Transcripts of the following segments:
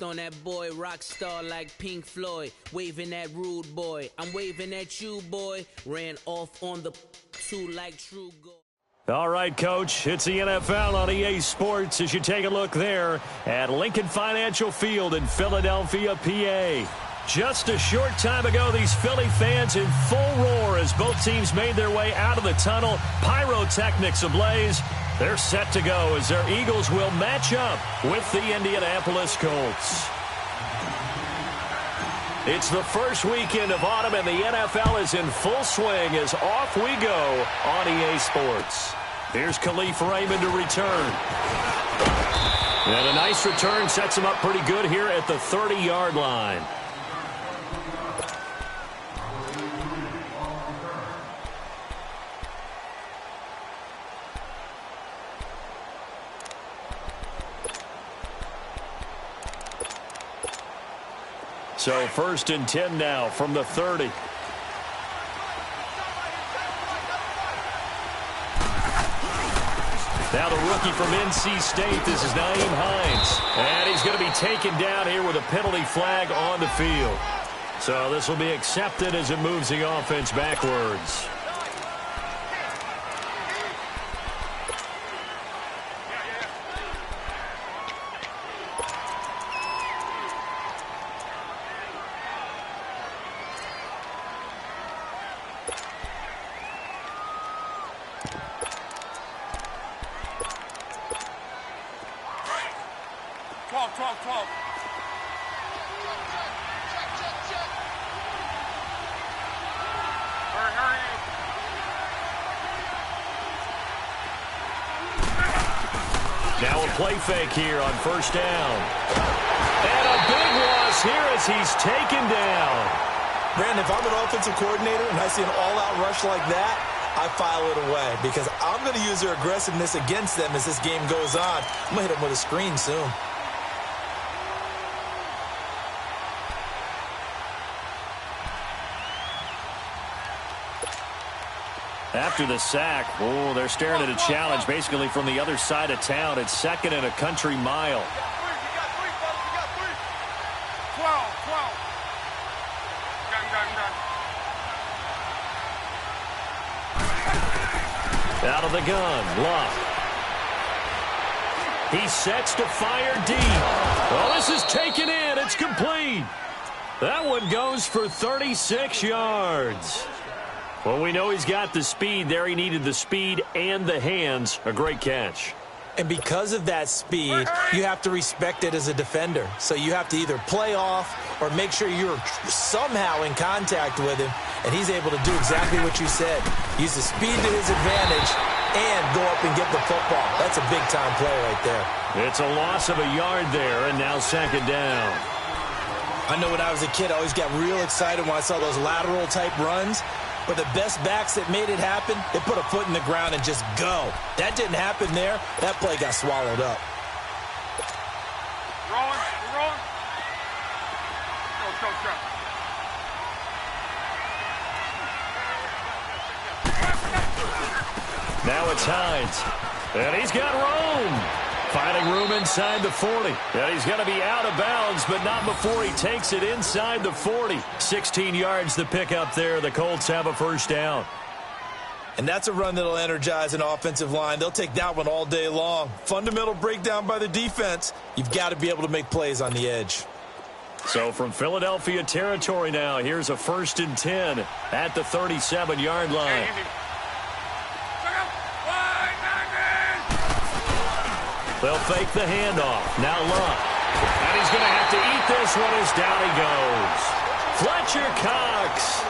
On that boy, rock star like Pink Floyd, waving at rude boy. I'm waving at you, boy. Ran off on the two like true gold. All right, Coach, it's the NFL on EA Sports as you take a look there at Lincoln Financial Field in Philadelphia, PA. Just a short time ago, these Philly fans in full roar as both teams made their way out of the tunnel. Pyrotechnics ablaze. They're set to go as their Eagles will match up with the Indianapolis Colts. It's the first weekend of autumn, and the NFL is in full swing as off we go on EA Sports. Here's Khalif Raymond to return. And a nice return sets him up pretty good here at the 30-yard line. So 1st and 10 now from the 30. Now the rookie from NC State, this is Nyheim Hines. And he's going to be taken down here with a penalty flag on the field. So this will be accepted as it moves the offense backwards. Now a play fake here on 1st down. And a big loss here as he's taken down. Brandon, if I'm an offensive coordinator and I see an all-out rush like that, I file it away because I'm going to use their aggressiveness against them as this game goes on. I'm going to hit them with a screen soon. After the sack, they're staring at a challenge basically from the other side of town. It's 2nd and a country mile. Out of the gun, Luck. He sets to fire deep. Well, this is taken in. It's complete. That one goes for 36 yards. Well, we know he's got the speed there. He needed the speed and the hands. A great catch. And because of that speed, you have to respect it as a defender. So you have to either play off or make sure you're somehow in contact with him. And he's able to do exactly what you said. Use the speed to his advantage and go up and get the football. That's a big-time play right there. It's a loss of a yard there, and now 2nd down. I know when I was a kid, I always got real excited when I saw those lateral-type runs. But the best backs that made it happen, they put a foot in the ground and just go. That didn't happen there. That play got swallowed up. Rolling. Go. Now it's Hines. And he's got room. Finding room inside the 40. And he's going to be out of bounds, but not before he takes it inside the 40. 16 yards to pick up there. The Colts have a 1st down. And that's a run that'll energize an offensive line. They'll take that one all day long. Fundamental breakdown by the defense. You've got to be able to make plays on the edge. So from Philadelphia territory now, here's a 1st and 10 at the 37-yard line. They'll fake the handoff. Now Luck. And he's going to have to eat this one as down he goes. Fletcher Cox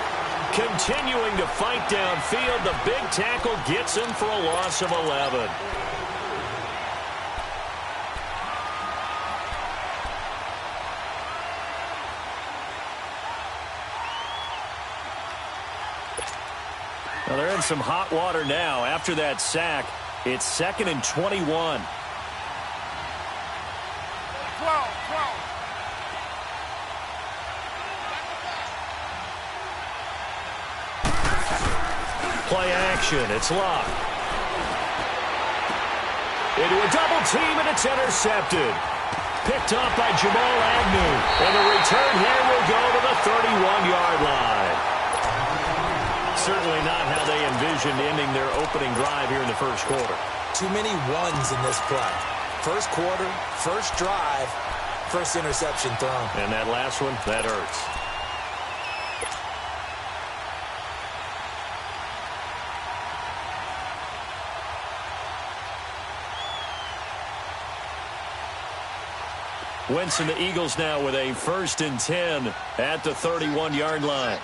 continuing to fight downfield. The big tackle gets him for a loss of 11. Well, they're in some hot water now. After that sack, it's 2nd and 21. Play action. It's Luck. Into a double team, and it's intercepted. picked off by Jamal Agnew. And the return here will go to the 31-yard line. Certainly not how they envisioned ending their opening drive here in the first quarter. Too many ones in this play. First quarter, first drive, first interception thrown. And that last one, that hurts. Wentz and the Eagles now with a 1st and 10 at the 31-yard line.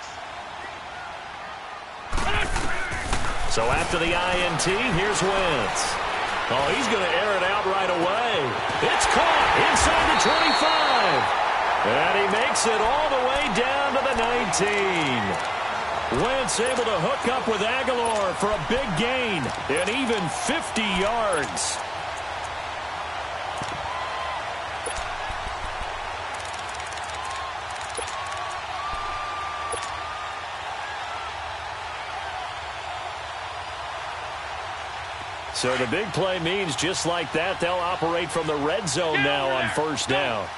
So after the INT, here's Wentz. Oh, he's going to air it out right away. It's caught inside the 25. And he makes it all the way down to the 19. Wentz able to hook up with Aguilar for a big gain and even 50 yards. So the big play means just like that, they'll operate from the red zone now on 1st down.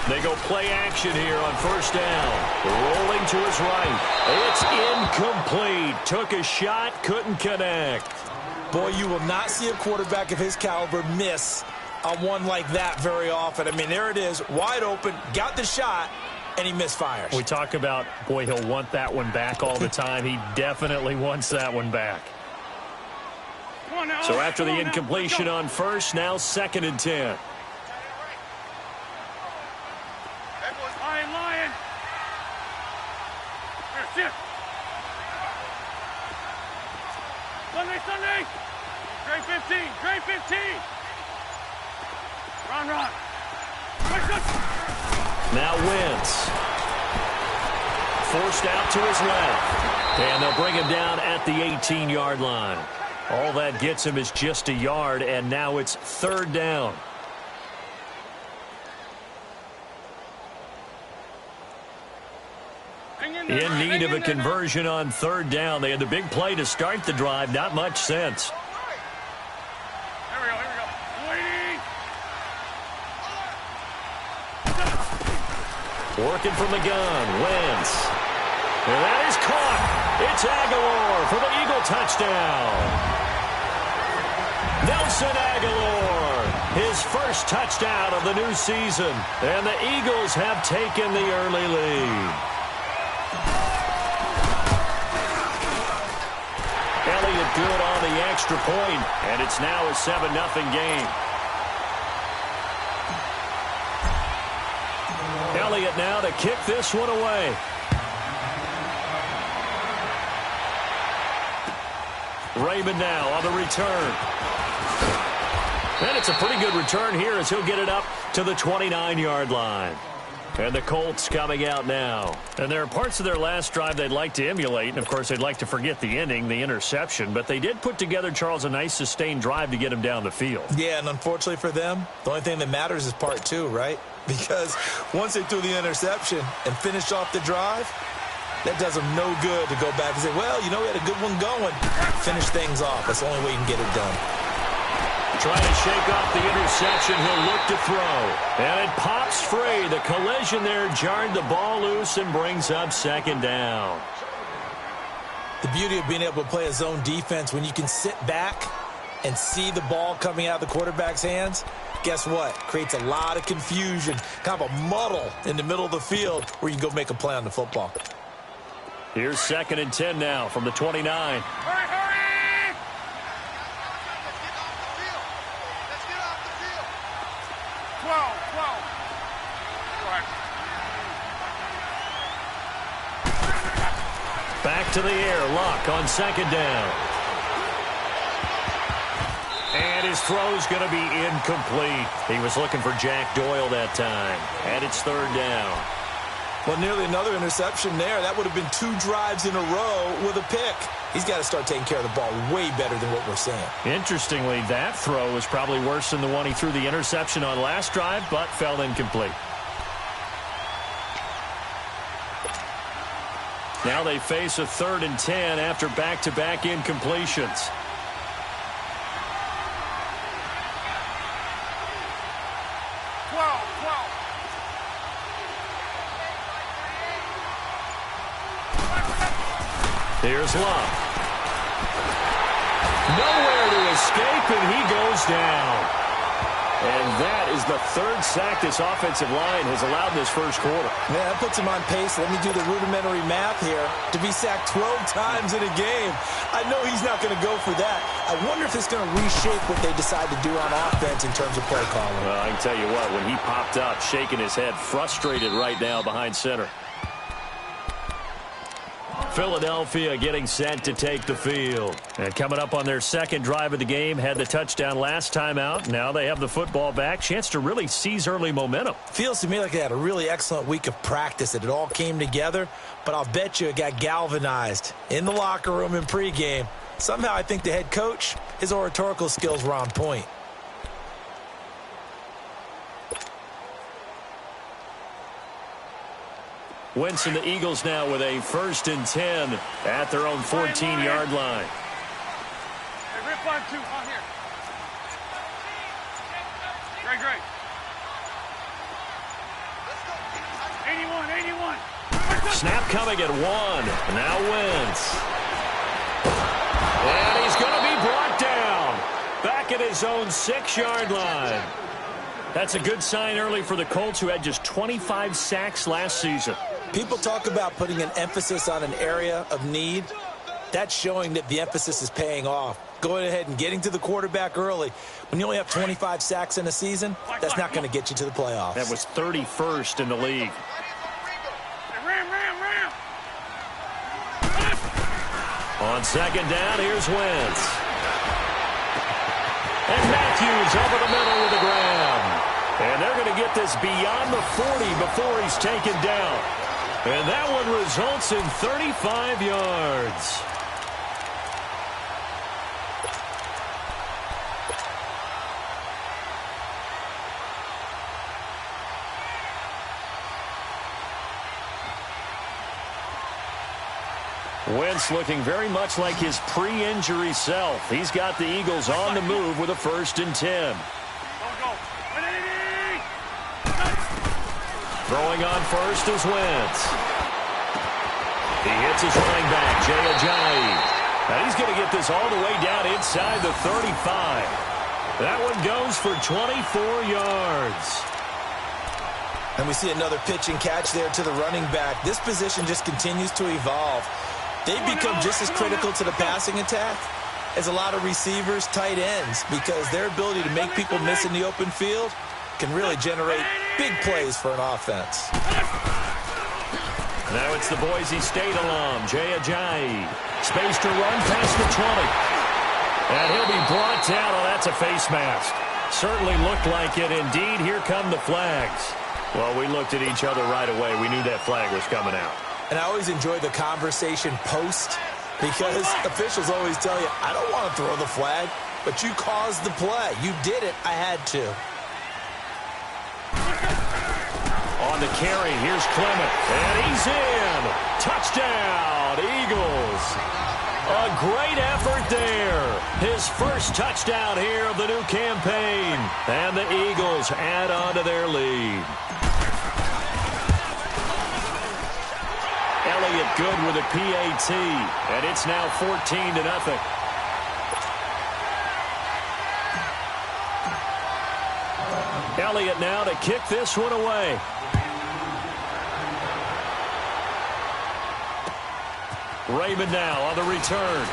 They go play action here on 1st down. Rolling to his right. It's incomplete. Took a shot, couldn't connect. Boy, you will not see a quarterback of his caliber miss on one like that very often. I mean, there it is, wide open, got the shot, and he misfires. We talk about, boy, he'll want that one back all the time. He definitely wants that one back. So after the incompletion on 1st, now 2nd and 10. Lion. Here, Sunday. Grade 15. Run. Now Wentz. Forced out to his left. And they'll bring him down at the 18-yard line. All that gets him is just a yard, and now it's 3rd down. In need of a conversion on 3rd down. They had the big play to start the drive. Not much sense. Here we go. Working from the gun. Wentz. And that is caught. It's Aguilar for the Eagle touchdown. Nelson Aguilar, his first touchdown of the new season. And the Eagles have taken the early lead. Elliott good on the extra point, and it's now a 7-0 game. Elliott now to kick this one away. Raymond now on the return. And it's a pretty good return here as he'll get it up to the 29-yard line. And the Colts coming out now. And there are parts of their last drive they'd like to emulate. And, of course, they'd like to forget the ending, the interception. But they did put together, Charles, a nice sustained drive to get him down the field. Yeah, and unfortunately for them, the only thing that matters is part 2, right? Because once they threw the interception and finished off the drive, that does them no good to go back and say, well, you know, we had a good one going. Finish things off. That's the only way you can get it done. Trying to shake off the interception. He'll look to throw. And it pops free. The collision there jarred the ball loose and brings up 2nd down. The beauty of being able to play a zone defense when you can sit back and see the ball coming out of the quarterback's hands, guess what? Creates a lot of confusion, kind of a muddle in the middle of the field where you can go make a play on the football. Here's 2nd and 10 now from the 29. Hurry! 12. Back to the air. Luck on 2nd down. And his throw's going to be incomplete. He was looking for Jack Doyle that time. And it's 3rd down. Well, nearly another interception there. That would have been 2 drives in a row with a pick. He's got to start taking care of the ball way better than what we're seeing. Interestingly, that throw was probably worse than the one he threw the interception on last drive, but fell incomplete. Now they face a 3rd and 10 after back-to-back incompletions. Here's Love. Nowhere to escape, and he goes down. And that is the third sack this offensive line has allowed in this first quarter. Man, that puts him on pace. Let me do the rudimentary math here. To be sacked 12 times in a game, I know he's not going to go for that. I wonder if it's going to reshape what they decide to do on offense in terms of play calling. Well, I can tell you what, when he popped up, shaking his head, frustrated right now behind center. Philadelphia getting set to take the field. And coming up on their second drive of the game, had the touchdown last time out. Now they have the football back. Chance to really seize early momentum. Feels to me like they had a really excellent week of practice, that it all came together. But I'll bet you it got galvanized in the locker room in pregame. Somehow I think the head coach, his oratorical skills were on point. Wentz and the Eagles now with a 1st and 10 at their own 14-yard line. Hey, rip on 2 on here. Great. 81. Snap coming at 1. Now Wentz. And he's going to be brought down. Back at his own 6-yard line. That's a good sign early for the Colts, who had just 25 sacks last season. People talk about putting an emphasis on an area of need. That's showing that the emphasis is paying off. Going ahead and getting to the quarterback early. When you only have 25 sacks in a season, that's not going to get you to the playoffs. That was 31st in the league. Ram. On second down, here's Wentz. And Matthews over the middle with the grab. And they're going to get this beyond the 40 before he's taken down. And that one results in 35 yards. Wentz looking very much like his pre-injury self. He's got the Eagles on the move with a 1st and 10. Go. Throwing on first is Wentz. He hits his running back, Jay Ajayi. Now he's going to get this all the way down inside the 35. That one goes for 24 yards. And we see another pitch and catch there to the running back. This position just continues to evolve. They've become just as critical to the passing attack as a lot of receivers, tight ends, because their ability to make people miss in the open field can really generate big plays for an offense. Now it's the Boise State alum, Jay Ajayi. Space to run past the 20. And he'll be brought down. Oh, that's a face mask. Certainly looked like it. Indeed, here come the flags. Well, we looked at each other right away. We knew that flag was coming out. And I always enjoy the conversation post, because officials always tell you, I don't want to throw the flag, but you caused the play. You did it. I had to. On the carry, here's Clement. And he's in. Touchdown, Eagles. A great effort there. His first touchdown here of the new campaign. And the Eagles add on to their lead. Elliott good with a PAT, and it's now 14-0. Elliott now to kick this one away. Raymond now on the return.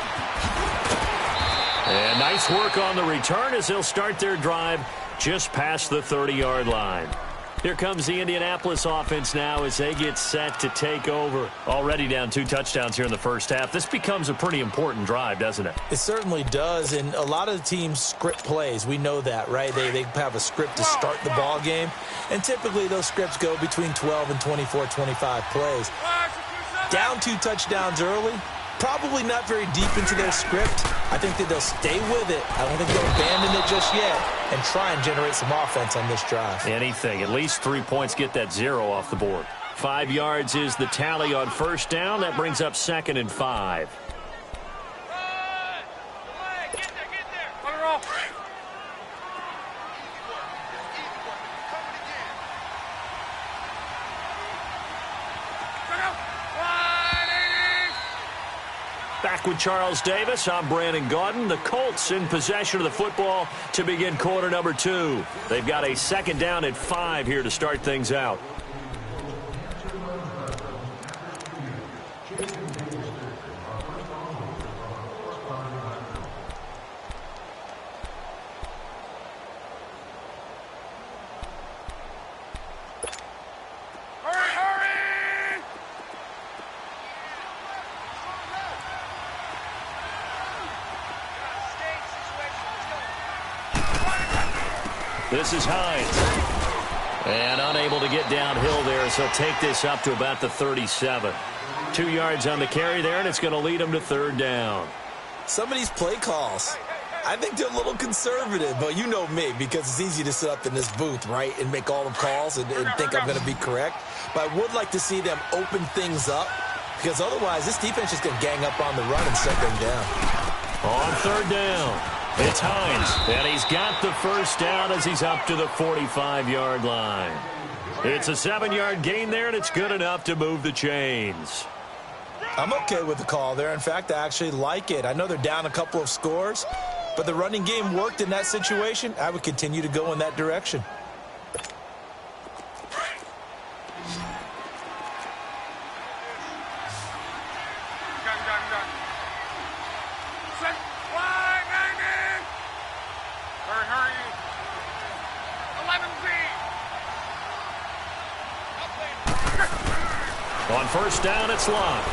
And nice work on the return as they'll start their drive just past the 30-yard line. Here comes the Indianapolis offense now as they get set to take over. Already down 2 touchdowns here in the first half. This becomes a pretty important drive, doesn't it? It certainly does, and a lot of the teams script plays. We know that, right? They have a script to start the ball game, and typically those scripts go between 12 and 24, 25 plays. Down 2 touchdowns early, probably not very deep into their script. I think that they'll stay with it. I don't think they'll abandon it just yet and try and generate some offense on this drive. Anything. At least 3 points, get that 0 off the board. 5 yards is the tally on first down. That brings up 2nd and 5. Get there. Put her off. Back with Charles Davis, I'm Brandon Gaudin. The Colts in possession of the football to begin quarter number 2. They've got a second down at 5 here to start things out. This is Hines. And unable to get downhill there, so take this up to about the 37. 2 yards on the carry there, and it's going to lead them to third down. Some of these play calls, I think they're a little conservative, but you know me, because it's easy to sit up in this booth, right, and make all the calls and think I'm going to be correct. But I would like to see them open things up, because otherwise this defense is going to gang up on the run and shut them down. On third down, it's Hines, and he's got the first down as he's up to the 45-yard line. It's a 7-yard gain there, and it's good enough to move the chains. I'm okay with the call there. In fact, I actually like it. I know they're down a couple of scores, but the running game worked in that situation. I would continue to go in that direction. On first down, it's Locke.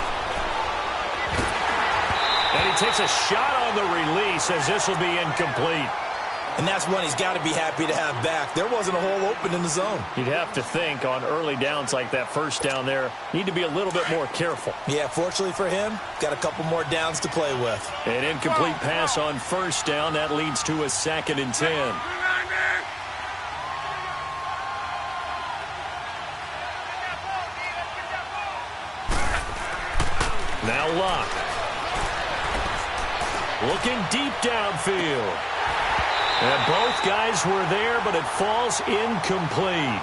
And he takes a shot on the release as this will be incomplete. And that's one he's got to be happy to have back. There wasn't a hole open in the zone. You'd have to think on early downs like that first down there, need to be a little bit more careful. Yeah, fortunately for him, got a couple more downs to play with. An incomplete pass on first down. That leads to a 2nd and 10. Now Locke. Looking deep downfield. And both guys were there, but it falls incomplete.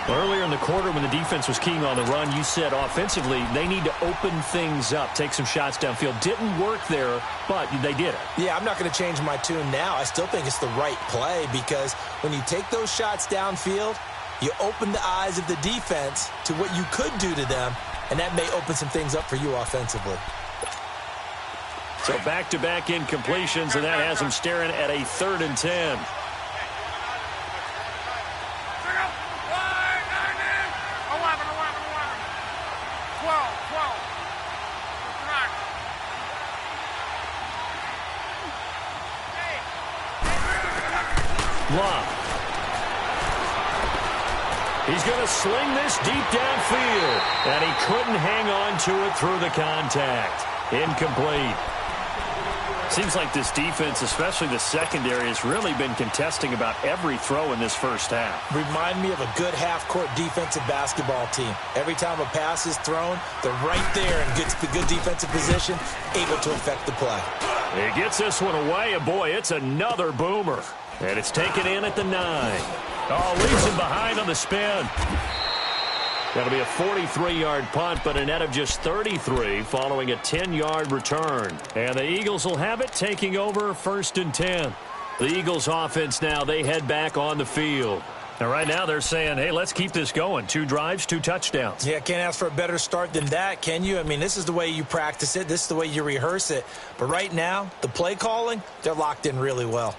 Earlier in the quarter when the defense was keying on the run, you said offensively they need to open things up, take some shots downfield. Didn't work there, but they did it. Yeah, I'm not going to change my tune now. I still think it's the right play because when you take those shots downfield, you open the eyes of the defense to what you could do to them, and that may open some things up for you offensively. So back-to-back incompletions, and that has them staring at a 3rd and 10. Locke. He's going to sling this deep downfield, and he couldn't hang on to it through the contact. Incomplete. Seems like this defense, especially the secondary, has really been contesting about every throw in this first half. Remind me of a good half-court defensive basketball team. Every time a pass is thrown, they're right there and gets the good defensive position, able to affect the play. He gets this one away, and boy, it's another boomer. And it's taken in at the 9. Oh, leaves him behind on the spin. That'll be a 43-yard punt, but a net of just 33 following a 10-yard return. And the Eagles will have it, taking over 1st and 10. The Eagles offense now, they head back on the field. And right now they're saying, hey, let's keep this going. 2 drives, 2 touchdowns. Yeah, can't ask for a better start than that, can you? I mean, this is the way you practice it. This is the way you rehearse it. But right now, the play calling, they're locked in really well.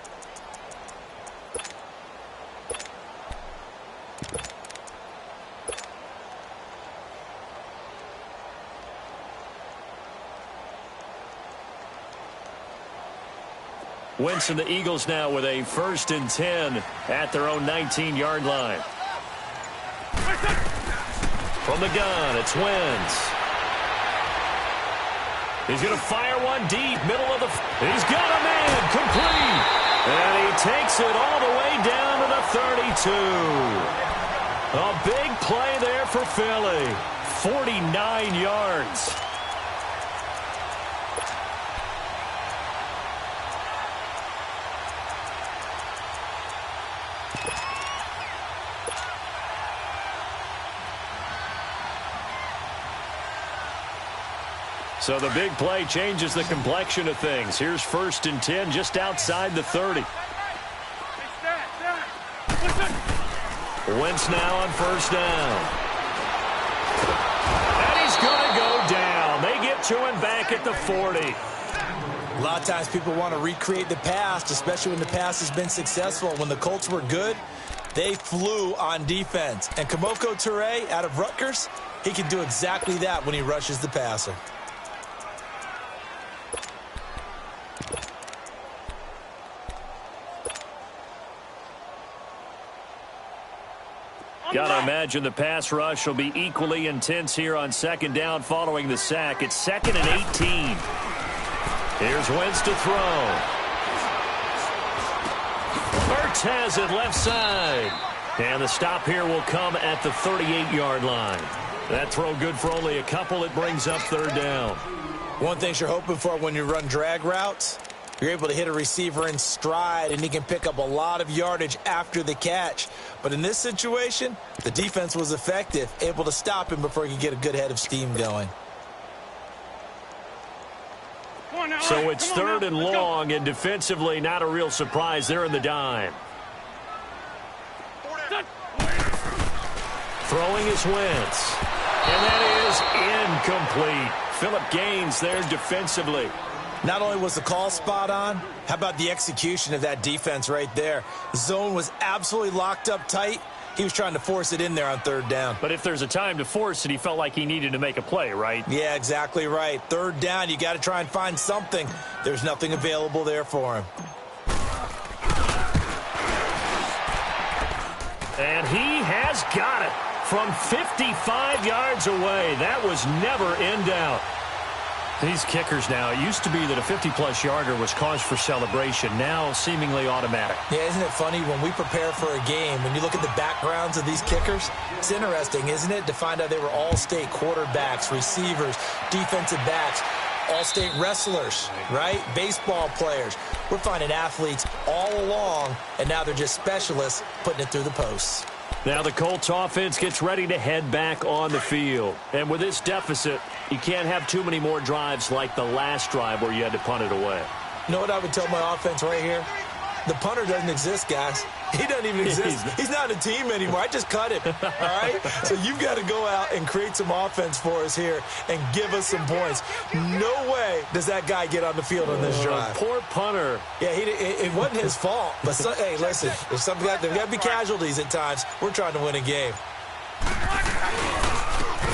Wentz and the Eagles now with a 1st and 10 at their own 19-yard line. From the gun, it's Wentz. He's going to fire one deep, middle of the... He's got a man, complete. And he takes it all the way down to the 32. A big play there for Philly. 49 yards. So the big play changes the complexion of things. Here's 1st and 10 just outside the 30. Wentz now on 1st down. And he's going to go down. They get to him back at the 40. A lot of times people want to recreate the past, especially when the past has been successful. When the Colts were good, they flew on defense. And Kamoko Toure out of Rutgers, he can do exactly that when he rushes the passer. Gotta imagine the pass rush will be equally intense here on 2nd down following the sack. It's 2nd and 18. Here's Wentz to throw. Ertz has it left side. And the stop here will come at the 38-yard line. That throw good for only a couple. It brings up 3rd down. One thing you're hoping for when you run drag routes, you're able to hit a receiver in stride, and he can pick up a lot of yardage after the catch. But in this situation, the defense was effective, able to stop him before he could get a good head of steam going. So it's 3rd and long, and defensively not a real surprise there in the dime. Throwing is Wentz. And that is incomplete. Phillip Gaines there defensively. Not only was the call spot on, how about the execution of that defense right there? The zone was absolutely locked up tight. He was trying to force it in there on 3rd down. But if there's a time to force it, he felt like he needed to make a play, right? Yeah, exactly right. 3rd down, you got to try and find something. There's nothing available there for him. And he has got it from 55 yards away. That was never in doubt. These kickers now, it used to be that a 50-plus yarder was cause for celebration, now seemingly automatic. Yeah, isn't it funny when we prepare for a game, when you look at the backgrounds of these kickers, it's interesting, isn't it, to find out they were all-state quarterbacks, receivers, defensive backs, all-state wrestlers, right? Baseball players. We're finding athletes all along, and now they're just specialists putting it through the posts. Now the Colts offense gets ready to head back on the field. And with this deficit, you can't have too many more drives like the last drive where you had to punt it away. You know what I would tell my offense right here? The punter doesn't exist, guys. He doesn't even exist. He's not a team anymore. I just cut him, all right? So you've got to go out and create some offense for us here and give us some points. No way does that guy get on the field on this drive. Poor punter. Yeah, it wasn't his fault. But, hey, listen, there's got to be casualties at times. We're trying to win a game.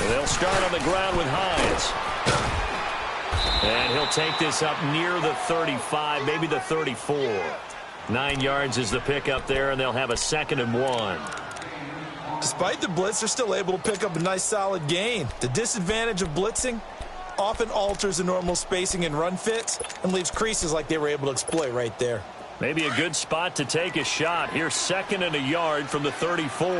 They'll start on the ground with Hines. And he'll take this up near the 35, maybe the 34. 9 yards is the pickup there, and they'll have a 2nd and 1. Despite the blitz, they're still able to pick up a nice solid gain. The disadvantage of blitzing often alters the normal spacing and run fits and leaves creases like they were able to exploit right there. Maybe a good spot to take a shot. Here's 2nd and a yard from the 34.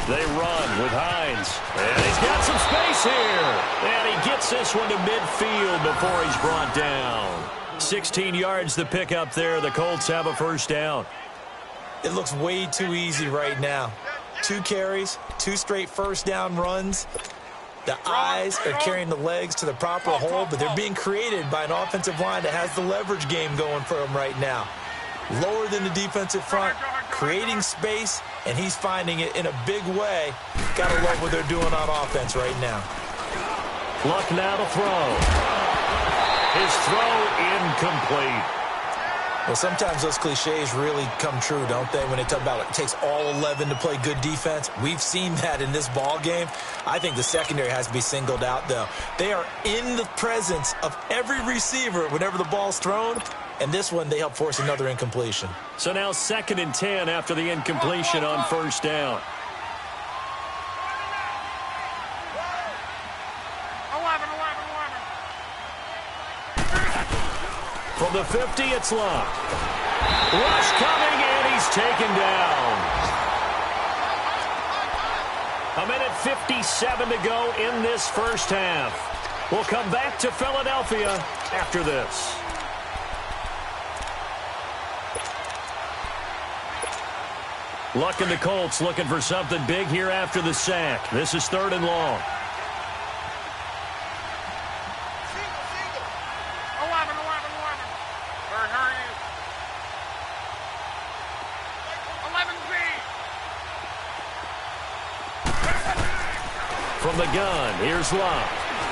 They run with Hines. And he's got some space here. And he gets this one to midfield before he's brought down. 16 yards the pickup there. The Colts have a 1st down. It looks way too easy right now. 2 carries, 2 straight 1st down runs. The eyes are carrying the legs to the proper hole, but they're being created by an offensive line that has the leverage game going for them right now. Lower than the defensive front, creating space, and he's finding it in a big way. Gotta love what they're doing on offense right now. Luck now to throw. His throw incomplete. Well, sometimes those cliches really come true, don't they? When they talk about it takes all 11 to play good defense. We've seen that in this ball game. I think the secondary has to be singled out, though. They are in the presence of every receiver whenever the ball's thrown. And this one, they help force another incompletion. So now 2nd and 10 after the incompletion on 1st down. 11. From the 50, it's Luck. Rush coming, and he's taken down. 1:57 to go in this 1st half. We'll come back to Philadelphia after this. Luck and the Colts looking for something big here after the sack. This is 3rd and long. 11. Hurry. 11B. From the gun, here's Luck.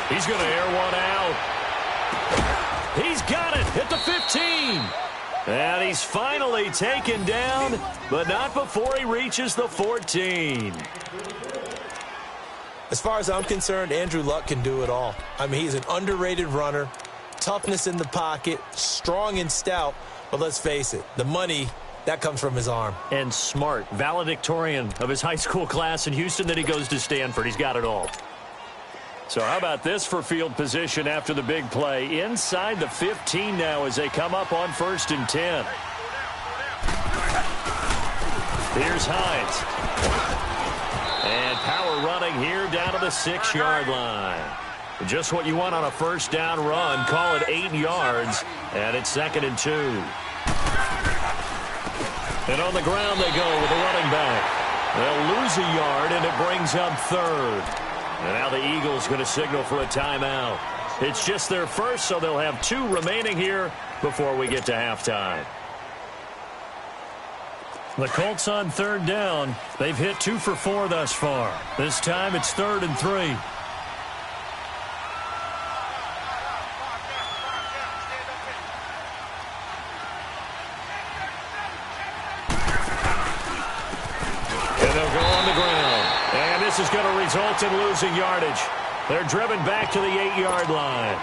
He's going to air one out. He's got it at the 15. And he's finally taken down, but not before he reaches the 14. As far as I'm concerned, Andrew Luck can do it all. I mean, he's an underrated runner, toughness in the pocket, strong and stout. But let's face it, the money, that comes from his arm. And smart, valedictorian of his high school class in Houston. Then he goes to Stanford. He's got it all. So how about this for field position after the big play? Inside the 15 now as they come up on 1st and 10. Here's Hines. And power running here down to the 6-yard line. Just what you want on a 1st down run. Call it 8 yards. And it's 2nd and 2. And on the ground they go with the running back. They'll lose a yard, and it brings up 3rd. And now the Eagles going to signal for a timeout. It's just their first, so they'll have 2 remaining here before we get to halftime. The Colts on 3rd down. They've hit 2 for 4 thus far. This time it's 3rd and 3. This is going to result in losing yardage. They're driven back to the 8-yard line.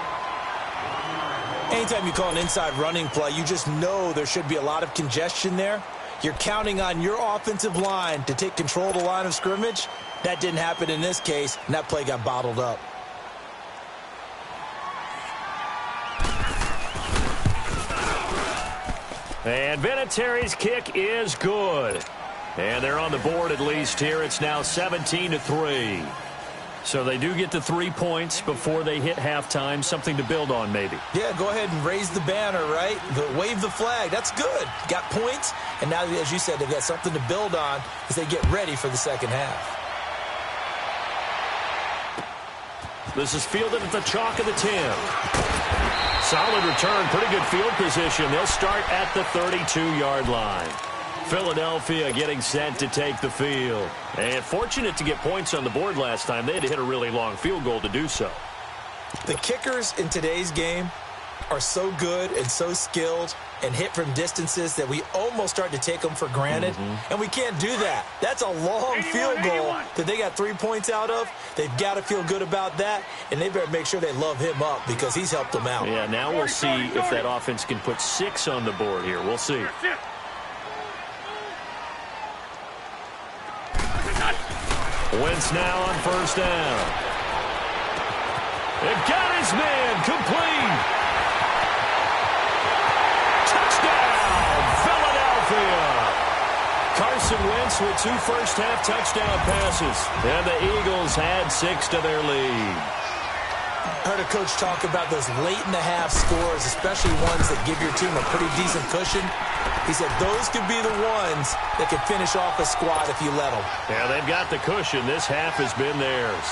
Anytime you call an inside running play, you just know there should be a lot of congestion there. You're counting on your offensive line to take control of the line of scrimmage. That didn't happen in this case, and that play got bottled up. And Vinatieri's kick is good. And they're on the board at least here. It's now 17-3. So they do get the 3 points before they hit halftime. Something to build on, maybe. Yeah, go ahead and raise the banner, right? Wave the flag. That's good. Got points. And now, as you said, they've got something to build on as they get ready for the second half. This is fielded at the chalk of the 10. Solid return. Pretty good field position. They'll start at the 32-yard line. Philadelphia getting set to take the field. And fortunate to get points on the board last time. They had to hit a really long field goal to do so. The kickers in today's game are so good and so skilled and hit from distances that we almost start to take them for granted. And we can't do that. That's a long field goal that they got 3 points out of. They've got to feel good about that, and they better make sure they love him up because he's helped them out. Yeah, now we'll see if that offense can put 6 on the board here. We'll see. Wentz now on 1st down. They've got his man complete. Touchdown, Philadelphia. Carson Wentz with 2 first-half touchdown passes. And the Eagles had 6 to their lead. I heard a coach talk about those late-in-the-half scores, especially ones that give your team a pretty decent cushion. He said those could be the ones that could finish off a squad if you let them. Yeah, they've got the cushion. This half has been theirs.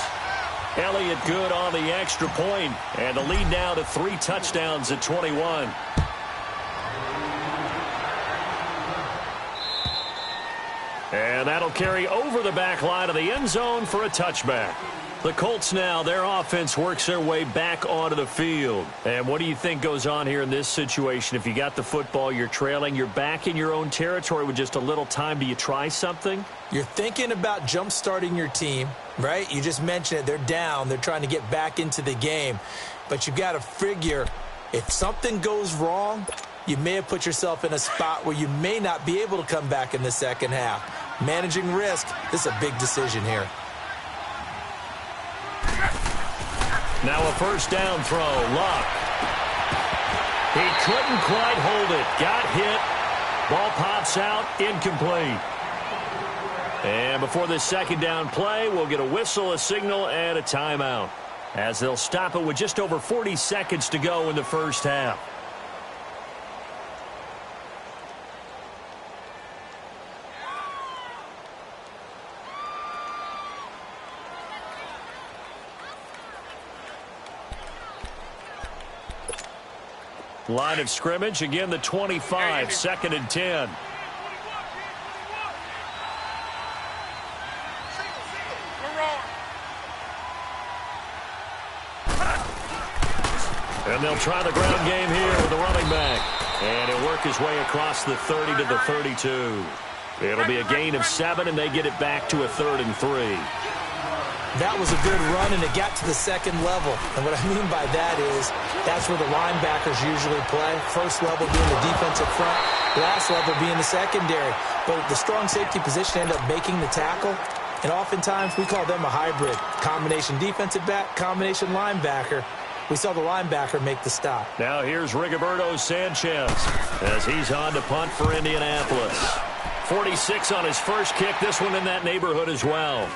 Elliott good on the extra point, and the lead now to 3 touchdowns at 21. And that'll carry over the back line of the end zone for a touchback. The Colts now, their offense works their way back onto the field. And what do you think goes on here in this situation? If you got the football, you're trailing, you're back in your own territory with just a little time. Do you try something? You're thinking about jump-starting your team, right? You just mentioned it. They're down. They're trying to get back into the game. But you've got to figure if something goes wrong, you may have put yourself in a spot where you may not be able to come back in the second half. Managing risk, this is a big decision here. Now a 1st down throw. Luck. He couldn't quite hold it. Got hit. Ball pops out. Incomplete. And before this 2nd down play, we'll get a whistle, a signal, and a timeout, as they'll stop it with just over 40 seconds to go in the first half. Line of scrimmage, again the 25, 2nd and 10. And they'll try the ground game here with the running back. And he'll work his way across the 30 to the 32. It'll be a gain of 7, and they get it back to a 3rd and 3. That was a good run, and it got to the 2nd level. And what I mean by that is that's where the linebackers usually play. First level being the defensive front, last level being the secondary. But the strong safety position ended up making the tackle. And oftentimes we call them a hybrid. Combination defensive back, combination linebacker. We saw the linebacker make the stop. Now here's Rigoberto Sanchez as he's on to punt for Indianapolis. 46 on his first kick, this one in that neighborhood as well.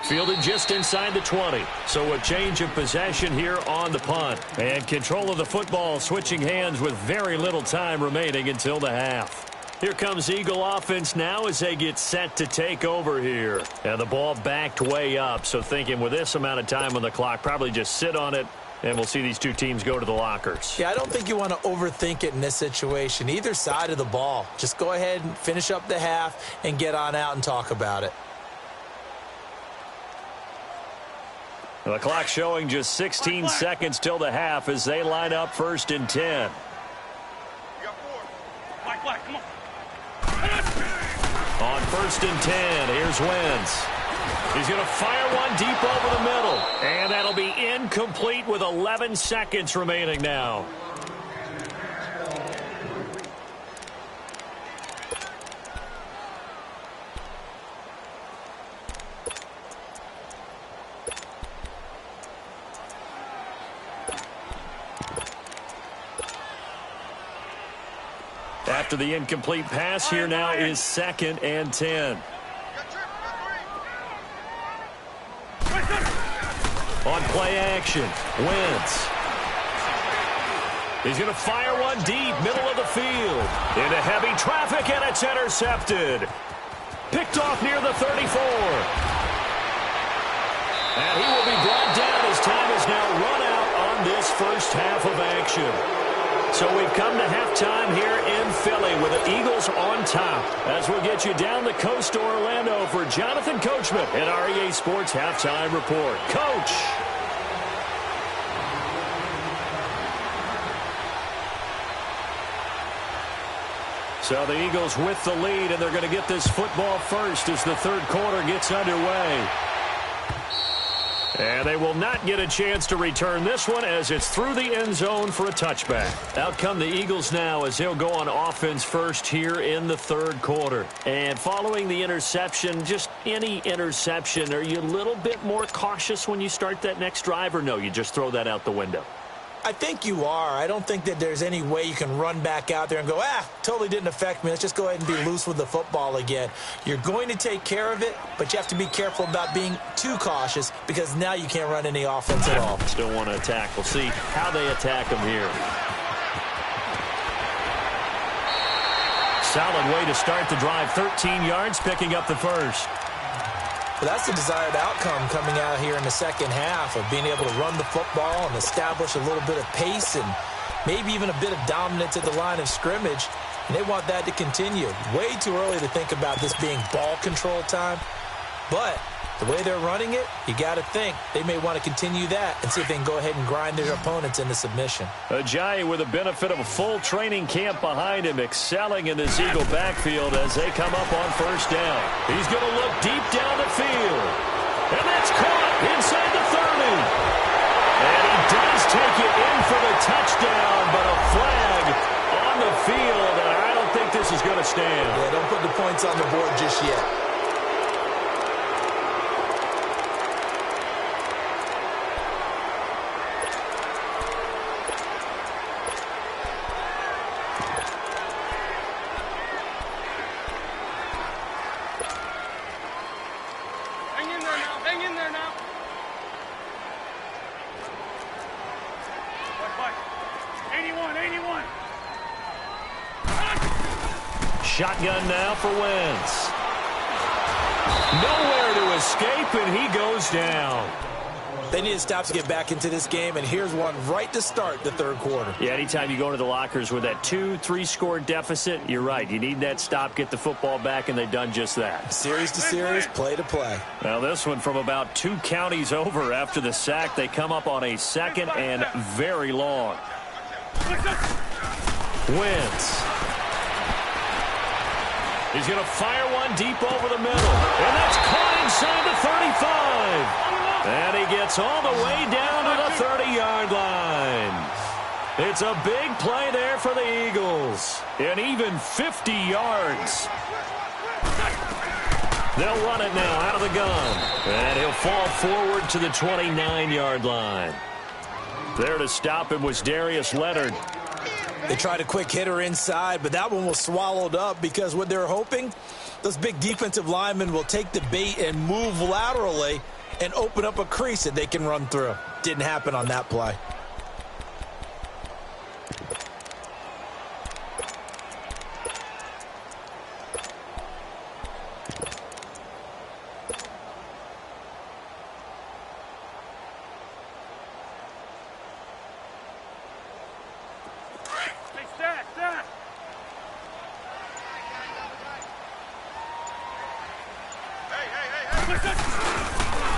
Fielded just inside the 20. So a change of possession here on the punt. And control of the football switching hands with very little time remaining until the half. Here comes Eagle offense now as they get set to take over here. And the ball backed way up. So thinking with this amount of time on the clock, probably just sit on it. And we'll see these two teams go to the lockers. Yeah, I don't think you want to overthink it in this situation. Either side of the ball. Just go ahead and finish up the half and get on out and talk about it. The clock showing just 16 seconds till the half as they line up 1st and 10. Come on. On 1st and 10, here's Wentz. He's going to fire one deep over the middle. And that'll be incomplete with 11 seconds remaining now. After the incomplete pass, here now is 2nd and 10. On play action, Wentz. He's going to fire one deep, middle of the field. Into heavy traffic, and it's intercepted. Picked off near the 34. And he will be brought down as time is now run out on this first half of action. So we've come to halftime here in Philly with the Eagles on top. As we'll get you down the coast to Orlando for Jonathan Coachman at REA Sports Halftime Report. Coach. So the Eagles with the lead, and they're going to get this football first as the 3rd quarter gets underway. And they will not get a chance to return this one as it's through the end zone for a touchback. Out come the Eagles now as they'll go on offense first here in the 3rd quarter. And following the interception, just any interception, are you a little bit more cautious when you start that next drive, or no, you just throw that out the window? I think you are. I don't think that there's any way you can run back out there and go, totally didn't affect me. Let's just go ahead and be loose with the football again. You're going to take care of it, but you have to be careful about being too cautious because now you can't run any offense at all. Still want to attack. We'll see how they attack them here. Solid way to start the drive. 13 yards, picking up the first. But that's the desired outcome coming out here in the second half of being able to run the football and establish a little bit of pace and maybe even a bit of dominance at the line of scrimmage. And they want that to continue. Way too early to think about this being ball control time. But the way they're running it, you got to think they may want to continue that and see if they can go ahead and grind their opponents into submission. Ajayi with the benefit of a full training camp behind him, excelling in this Eagle backfield as they come up on 1st down. He's going to look deep down the field. And that's caught inside the 30. And he does take it in for the touchdown, but a flag on the field, and I don't think this is going to stand. Yeah, don't put the points on the board just yet. Shotgun now for Wentz. Nowhere to escape, and he goes down. They need to stop to get back into this game, and here's one right to start the third quarter. Yeah, anytime you go to the lockers with that 2-3 score deficit, you're right. You need that stop, get the football back, and they've done just that. Series to series, play to play. Now this one from about 2 counties over after the sack. They come up on a second and very long. Wentz. He's going to fire one deep over the middle. And that's caught inside the 35. And he gets all the way down to the 30-yard line. It's a big play there for the Eagles. And even 50 yards. They'll run it now out of the gun. And he'll fall forward to the 29-yard line. There to stop him was Darius Leonard. They tried a quick hitter inside, but that one was swallowed up because what they're hoping, those big defensive linemen will take the bait and move laterally and open up a crease that they can run through. Didn't happen on that play.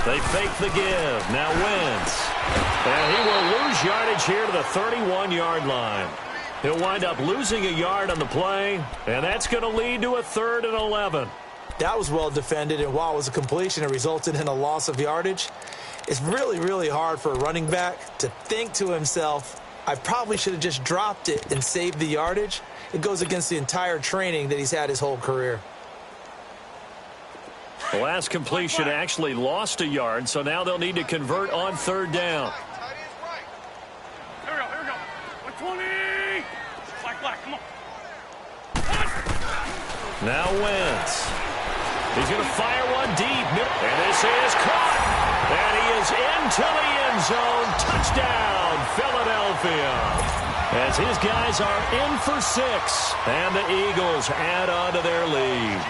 They fake the give. Now Wentz. And he will lose yardage here to the 31-yard line. He'll wind up losing a yard on the play, and that's going to lead to a 3rd and 11. That was well defended, and while it was a completion, it resulted in a loss of yardage. It's really, really hard for a running back to think to himself, I probably should have just dropped it and saved the yardage. It goes against the entire training that he's had his whole career. The last completion actually lost a yard, so now they'll need to convert on 3rd down. Here we go. 120. Black, come on. Now Wentz. He's going to fire one deep. And this is caught. And he is into the end zone. Touchdown, Philadelphia. As his guys are in for 6. And the Eagles add on to their lead.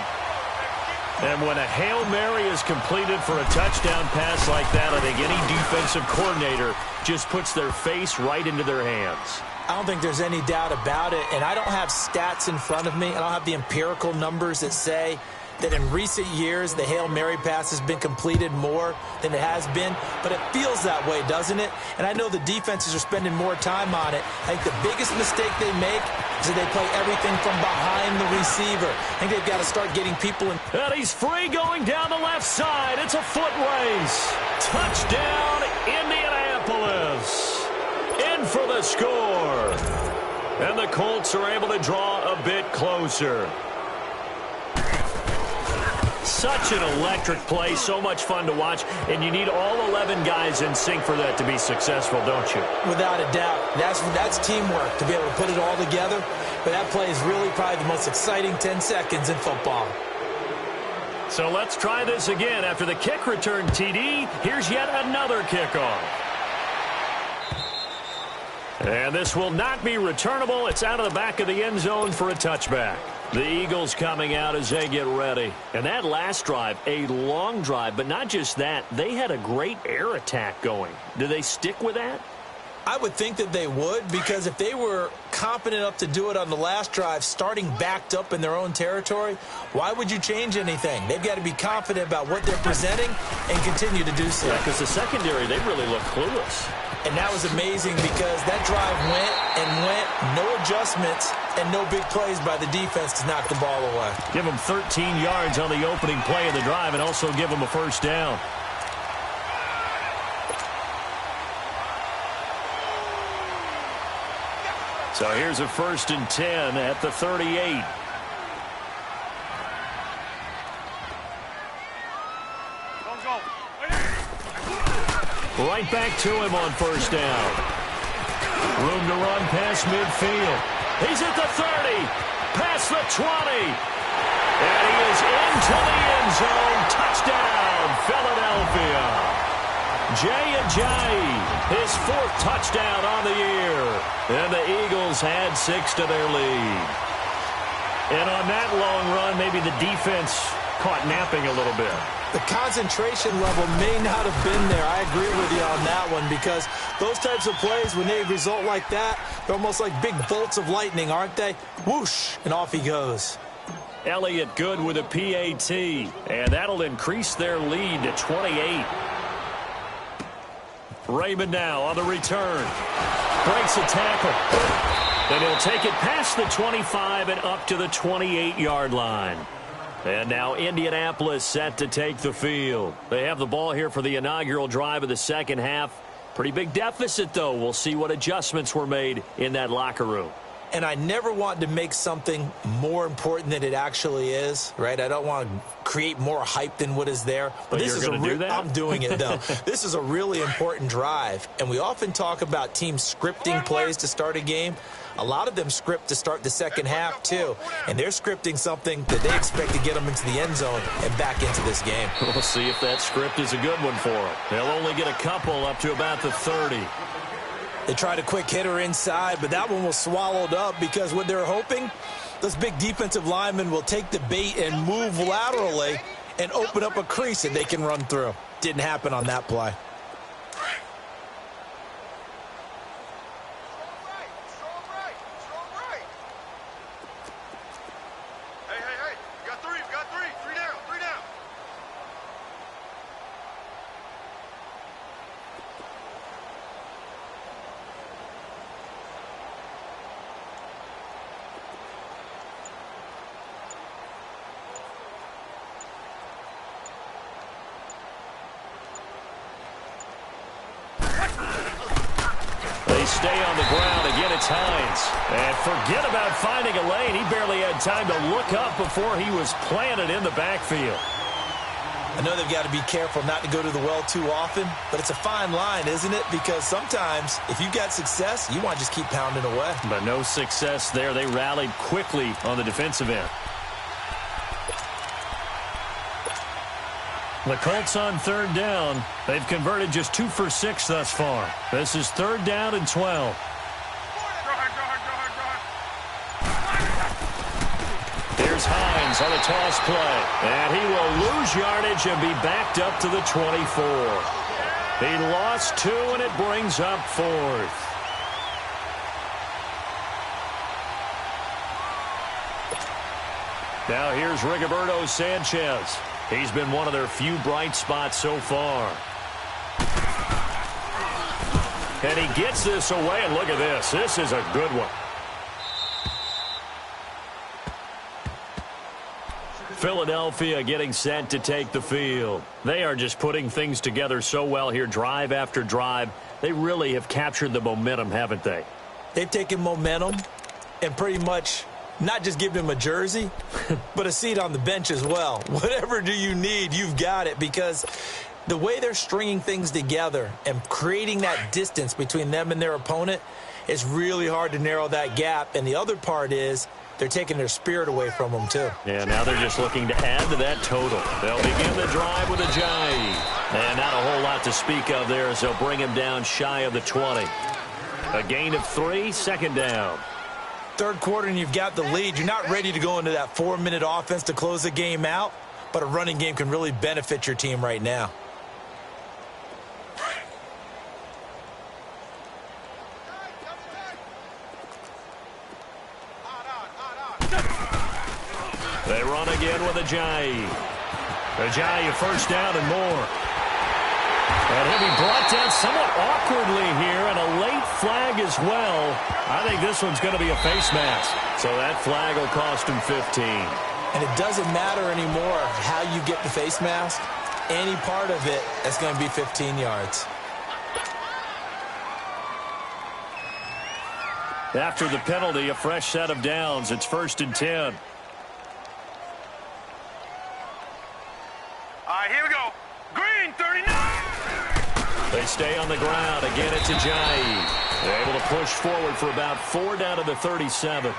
And when a Hail Mary is completed for a touchdown pass like that, I think any defensive coordinator just puts their face right into their hands. I don't think there's any doubt about it, and I don't have stats in front of me. I don't have the empirical numbers that say that in recent years the Hail Mary pass has been completed more than it has been, but it feels that way, doesn't it? And I know the defenses are spending more time on it. I think the biggest mistake they make is that they play everything from behind the receiver. I think they've got to start getting people in. And he's free going down the left side. It's a foot race. Touchdown, Indianapolis. In for the score. And the Colts are able to draw a bit closer. Such an electric play, so much fun to watch, and you need all 11 guys in sync for that to be successful, don't you? Without a doubt. That's teamwork to be able to put it all together, but that play is really probably the most exciting 10 seconds in football. So let's try this again. After the kick return TD, here's yet another kickoff. And this will not be returnable. It's out of the back of the end zone for a touchback. The Eagles coming out as they get ready. And that last drive, a long drive, but not just that. They had a great air attack going. Do they stick with that? I would think that they would, because if they were competent enough to do it on the last drive, starting backed up in their own territory, why would you change anything? They've got to be confident about what they're presenting and continue to do so. Yeah, because the secondary, they really look clueless. And that was amazing because that drive went, no adjustments, and no big plays by the defense to knock the ball away. Give them 13 yards on the opening play of the drive and also give them a first down. So here's a 1st and 10 at the 38. Right back to him on 1st down. Room to run past midfield. He's at the 30, past the 20. And he is into the end zone. Touchdown, Philadelphia. Jay Ajayi, his 4th touchdown on the year. And the Eagles add 6 to their lead. And on that long run, maybe the defense caught napping a little bit. The concentration level may not have been there. I agree with you on that one, because those types of plays, when they result like that, they're almost like big bolts of lightning, aren't they? Whoosh, and off he goes. Elliott good with a PAT, and that'll increase their lead to 28. Raymond now on the return. Breaks a tackle. And he'll take it past the 25 and up to the 28-yard line. And now Indianapolis set to take the field. They have the ball here for the inaugural drive of the second half. Pretty big deficit, though. We'll see what adjustments were made in that locker room. And I never want to make something more important than it actually is, right? I don't want to create more hype than what is there. But this is do that? I'm doing it, though. This is a really important drive. And we often talk about teams scripting plays to start a game. A lot of them script to start the second half, too. And they're scripting something that they expect to get them into the end zone and back into this game. We'll see if that script is a good one for them. They'll only get a couple up to about the 30. They tried a quick hitter inside, but that one was swallowed up because what they're hoping, those big defensive linemen will take the bait and move laterally and open up a crease that they can run through. Didn't happen on that play. Stay on the ground. Again, it's Hines. And forget about finding a lane. He barely had time to look up before he was planted in the backfield. I know they've got to be careful not to go to the well too often, but it's a fine line, isn't it? Because sometimes if you've got success, you want to just keep pounding away. But no success there. They rallied quickly on the defensive end. The Colts on third down. They've converted just 2 for 6 thus far. This is third down and 12. Here's Hines on a toss play. And he will lose yardage and be backed up to the 24. He lost 2, and it brings up 4th. Now here's Rigoberto Sanchez. He's been one of their few bright spots so far. And he gets this away, and look at this. This is a good one. Philadelphia getting set to take the field. They are just putting things together so well here, drive after drive. They really have captured the momentum, haven't they? They've taken momentum and pretty much not just give him a jersey, but a seat on the bench as well. Whatever do you need, you've got it, because the way they're stringing things together and creating that distance between them and their opponent is really hard to narrow that gap. And the other part is they're taking their spirit away from them, too. Yeah, now they're just looking to add to that total. They'll begin the drive with a Ajayi. And not a whole lot to speak of there as they'll bring him down shy of the 20. A gain of 3, second down. Third quarter and you've got the lead. You're not ready to go into that 4-minute offense to close the game out, but a running game can really benefit your team right now. They run again with Ajayi. Ajayi, first down and more. And he'll be brought down somewhat awkwardly here, and a late flag as well. I think this one's going to be a face mask. So that flag will cost him 15. And it doesn't matter anymore how you get the face mask. Any part of it is going to be 15 yards. After the penalty, a fresh set of downs. It's 1st and 10. All right, here we go. Green, 39. They stay on the ground. Again, it's Ajayi. They're able to push forward for about 4 down to the 37.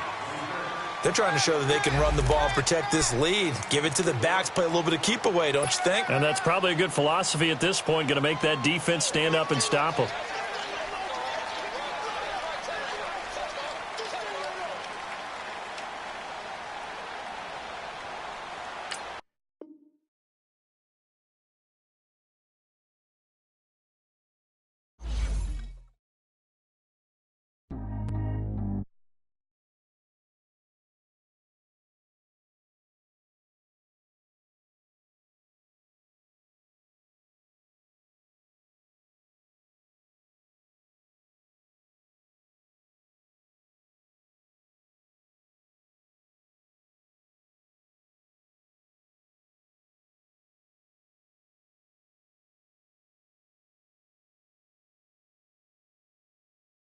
They're trying to show that they can run the ball and protect this lead. Give it to the backs, play a little bit of keep away, don't you think? And that's probably a good philosophy at this point, going to make that defense stand up and stop them.